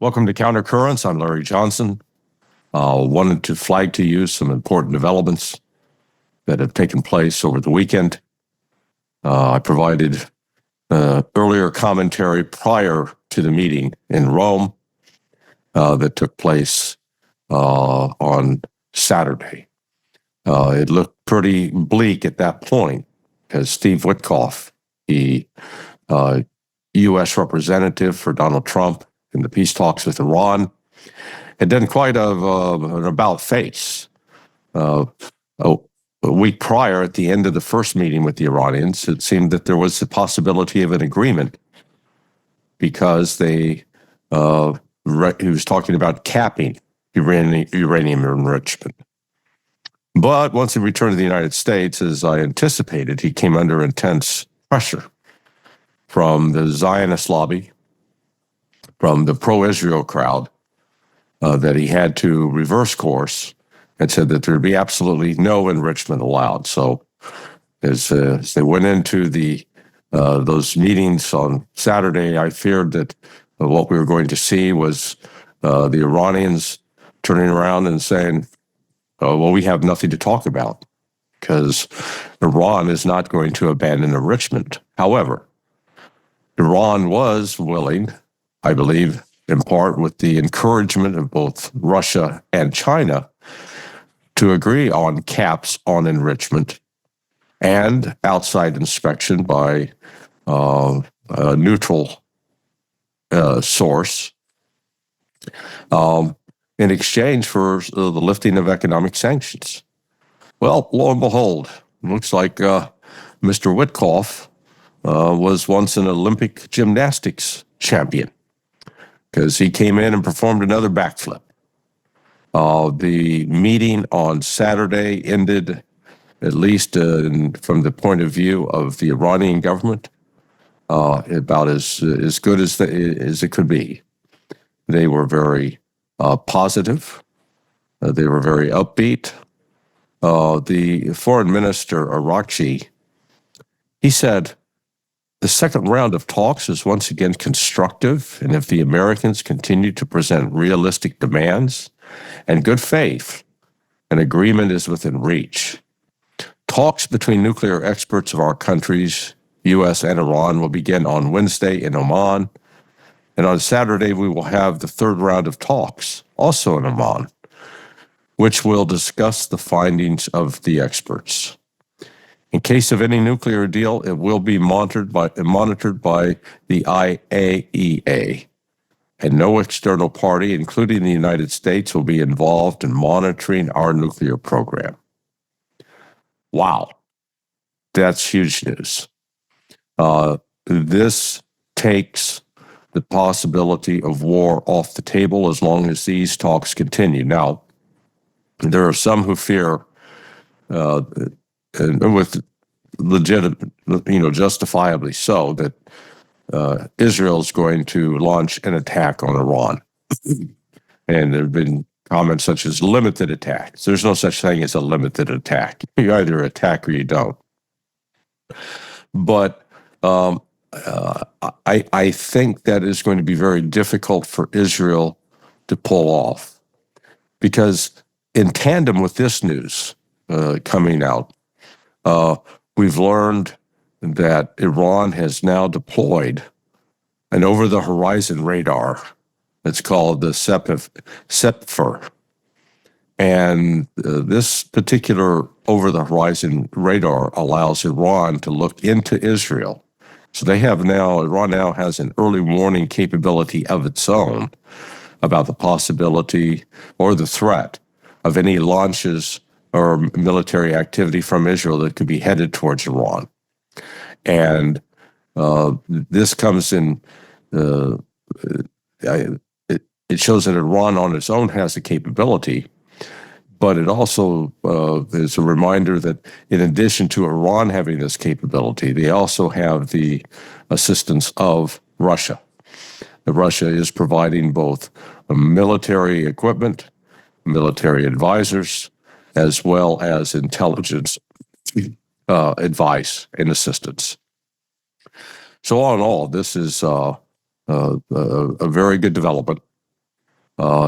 Welcome to Countercurrents. I'm Larry Johnson. Wanted to flag to you some important developments that have taken place over the weekend. I provided earlier commentary prior to the meeting in Rome that took place on Saturday. It looked pretty bleak at that point because Steve Witkoff, the U.S. representative for Donald Trump in the peace talks with Iran, had done quite an about-face. A week prior, at the end of the first meeting with the Iranians, it seemed that there was the possibility of an agreement because he was talking about capping uranium enrichment. But once he returned to the United States, as I anticipated, he came under intense pressure from the Zionist lobby, from the pro-Israel crowd, that he had to reverse course and said that there'd be absolutely no enrichment allowed. So as they went into those meetings on Saturday, I feared that what we were going to see was the Iranians turning around and saying, well, we have nothing to talk about because Iran is not going to abandon enrichment. However, Iran was willing, I believe, in part with the encouragement of both Russia and China, to agree on caps on enrichment and outside inspection by a neutral source in exchange for the lifting of economic sanctions. Well, lo and behold, it looks like Mr. Witkoff was once an Olympic gymnastics champion because he came in and performed another backflip. The meeting on Saturday ended, at least from the point of view of the Iranian government, about as good as it could be. They were very positive. They were very upbeat. The foreign minister, Arakchi, he said, the second round of talks is once again constructive, and if the Americans continue to present realistic demands and good faith, an agreement is within reach. Talks between nuclear experts of our countries, U.S. and Iran, will begin on Wednesday in Oman, and on Saturday we will have the third round of talks, also in Oman, which will discuss the findings of the experts. In case of any nuclear deal, it will be monitored by the IAEA, and no external party, including the United States, will be involved in monitoring our nuclear program. Wow, that's huge news. This takes the possibility of war off the table as long as these talks continue. Now, there are some who fear, with legitimate, justifiably so, that Israel is going to launch an attack on Iran. And there have been comments such as limited attacks. There's no such thing as a limited attack. You either attack or you don't. But I think that is going to be very difficult for Israel to pull off, because in tandem with this news coming out, we've learned that Iran has now deployed an over-the-horizon radar. It's called the SEPFR. And this particular over-the-horizon radar allows Iran to look into Israel. So Iran now has an early warning capability of its own about the possibility or the threat of any launches or military activity from Israel that could be headed towards Iran. And this comes in, it shows that Iran on its own has the capability, but it also is a reminder that in addition to Iran having this capability, they also have the assistance of Russia. Russia is providing both military equipment, military advisors, as well as intelligence advice and assistance. So all in all, this is a very good development.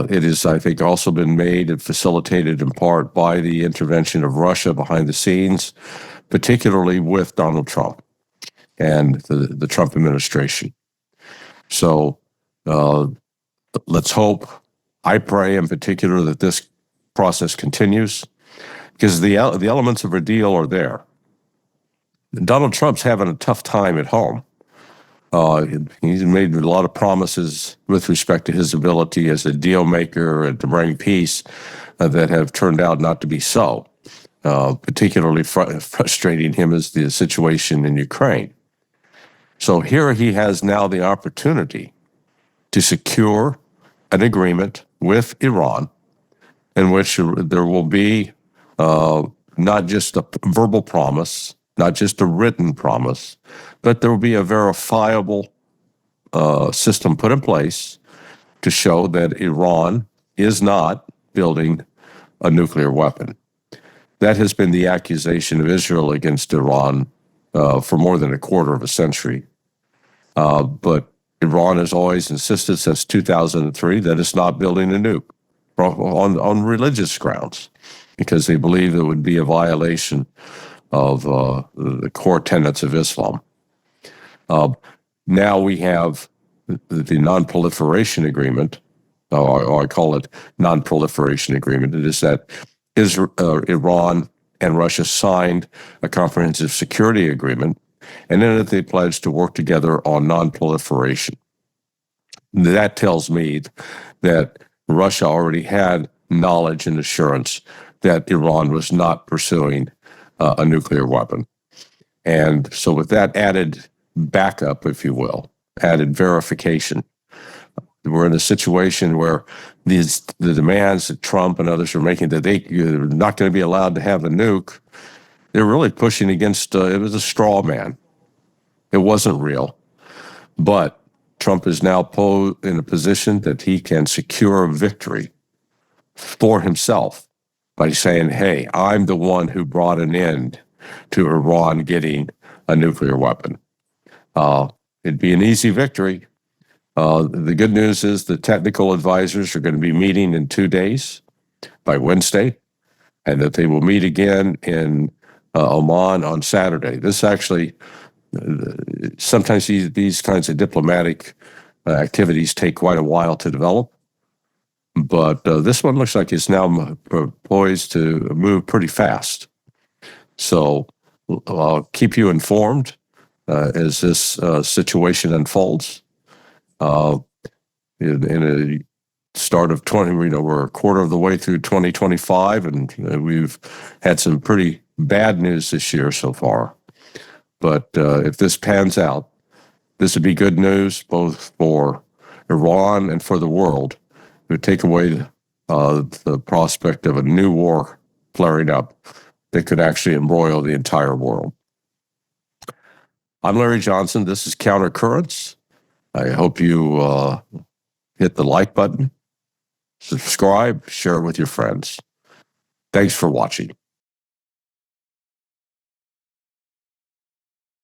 It is, I think, also been made and facilitated in part by the intervention of Russia behind the scenes, particularly with Donald Trump and the Trump administration. So let's hope, I pray in particular, that this process continues, because the elements of a deal are there. Donald Trump's having a tough time at home. He's made a lot of promises with respect to his ability as a deal maker and to bring peace that have turned out not to be so. Particularly frustrating him is the situation in Ukraine. So here he has now the opportunity to secure an agreement with Iran in which there will be not just a verbal promise, not just a written promise, but there will be a verifiable system put in place to show that Iran is not building a nuclear weapon. That has been the accusation of Israel against Iran for more than a quarter of a century. But Iran has always insisted since 2003 that it's not building a nuke on religious grounds, because they believe it would be a violation of the core tenets of Islam. Now we have the non-proliferation agreement, or I call it non-proliferation agreement. It is that Iran and Russia signed a comprehensive security agreement, and in it they pledged to work together on non-proliferation. That tells me that Russia already had knowledge and assurance that Iran was not pursuing a nuclear weapon. And so with that added backup, if you will, added verification, we're in a situation where the demands that Trump and others are making that they're not going to be allowed to have a nuke, they're really pushing against, it was a straw man. It wasn't real. But Trump is now in a position that he can secure a victory for himself by saying, hey, I'm the one who brought an end to Iran getting a nuclear weapon. It'd be an easy victory. The good news is the technical advisors are going to be meeting in 2 days by Wednesday, and that they will meet again in Oman on Saturday. This actually, sometimes these kinds of diplomatic activities take quite a while to develop, but this one looks like it's now poised to move pretty fast. So I'll keep you informed as this situation unfolds. In a start of we're a quarter of the way through 2025, and we've had some pretty bad news this year so far. But if this pans out, this would be good news both for Iran and for the world. It would take away the prospect of a new war flaring up that could actually embroil the entire world. I'm Larry Johnson. This is Countercurrents. I hope you hit the like button, subscribe, share it with your friends. Thanks for watching.